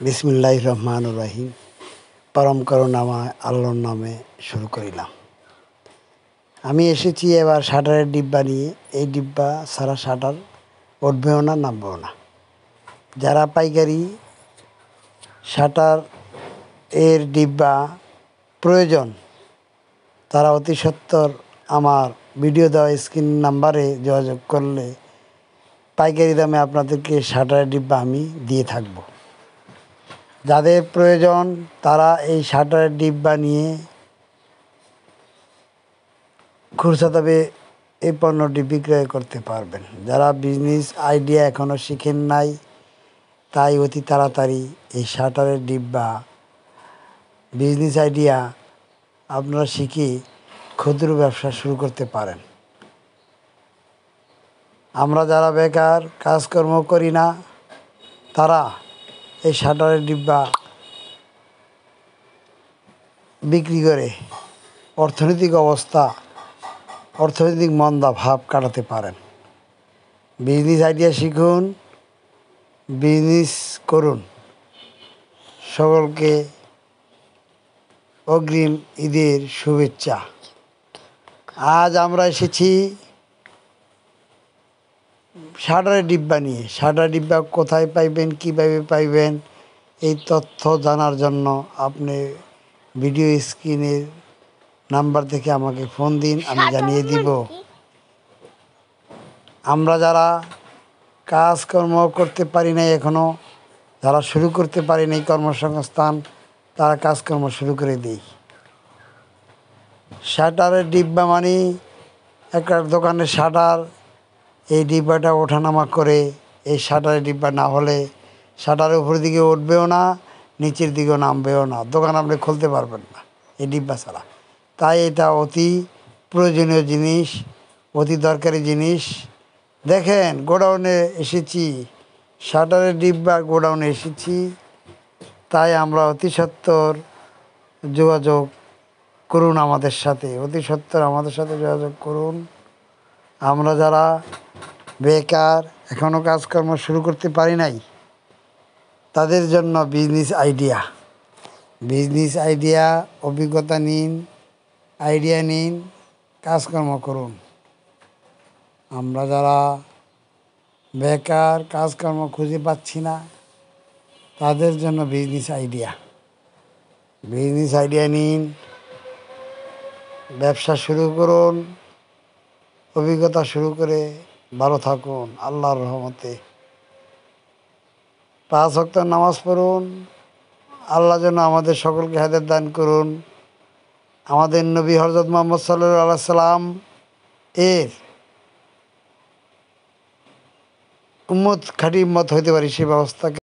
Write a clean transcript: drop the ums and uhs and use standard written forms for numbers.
বিসমিল্লাহির রহমানির রহিম। পরম করুণাময় আল্লাহর নামে শুরু করিলাম। আমি এসেছি এবার শাটারের ডিব্বা নিয়ে। এই ডিব্বা সারা শাটার উঠবেও না, নামবেও না। যারা পাইকারি শাটার এর ডিব্বা প্রয়োজন তারা অতি সত্বর আমার ভিডিও দেওয়া স্ক্রিন নাম্বারে যোগাযোগ করলে পাইকারি দামে আপনাদেরকে শাটারের ডিব্বা আমি দিয়ে থাকব। যাদের প্রয়োজন তারা এই শাটারের ডিব্বা নিয়ে খুচরা দামে এই পণ্যটি বিক্রয় করতে পারবেন। যারা বিজনেস আইডিয়া এখনও শিখেন নাই তাই অতি তাড়াতাড়ি এই শাটারের ডিব্বা বিজনেস আইডিয়া আপনারা শিখে ক্ষুদ্র ব্যবসা শুরু করতে পারেন। আমরা যারা বেকার কাজকর্ম করি না তারা এই শাটারের ডিব্বা বিক্রি করে অর্থনৈতিক মন্দা ভাব কাটাতে পারেন। বিজনেস আইডিয়া শিখুন, বিজনেস করুন। সকলকে অগ্রিম ঈদের শুভেচ্ছা। আজ আমরা এসেছি শাটারের ডিব্বা নিয়ে। শাটারের ডিব্বা কোথায় পাইবেন, কীভাবে পাইবেন, এই তথ্য জানার জন্য আপনি ভিডিও স্ক্রিনের নাম্বার থেকে আমাকে ফোন দিন, আমি জানিয়ে দিব। আমরা যারা কাজকর্ম করতে পারি নাই এখনও, যারা শুরু করতে পারি নাই কর্মসংস্থান, তারা কাজকর্ম শুরু করে দিই। শাটারের ডিব্বা মানে একটা দোকানের শাটার, এই ডিব্বাটা ওঠানামা করে। এই শাটারের ডিব্বা না হলে শাটারের উপর দিকে উঠবেও না, নিচের দিকেও নামবেও না, দোকান আপনি খুলতে পারবেন না এই ডিব্বা ছাড়া। তাই এটা অতি প্রয়োজনীয় জিনিস, অতি দরকারি জিনিস। দেখেন গোডাউনে এসেছি, শাটারের ডিব্বা গোডাউনে এসেছি। তাই আমরা অতি সত্বর যোগাযোগ করুন আমাদের সাথে, অতি সত্বর আমাদের সাথে যোগাযোগ করুন। আমরা যারা বেকার এখনও কাজকর্ম শুরু করতে পারি নাই তাদের জন্য বিজনেস আইডিয়া অভিজ্ঞতা নিন, আইডিয়া নিন, কাজকর্ম করুন। আমরা যারা বেকার কাজকর্ম খুঁজে পাচ্ছি না তাদের জন্য বিজনেস আইডিয়া নিন, ব্যবসা শুরু করুন, অভিজ্ঞতা শুরু করে ভালো থাকুন আল্লাহর রহমতে। 5 ওয়াক্ত নামাজ পড়ুন। আল্লাহ যেন আমাদের সকলকে হেদায়েত দান করুন। আমাদের নবী হযরত মুহাম্মদ সাল্লাল্লাহু আলাইহি সাল্লাম এর উম্মত খাঁটি উম্মত হইতে পারি সে ব্যবস্থাকে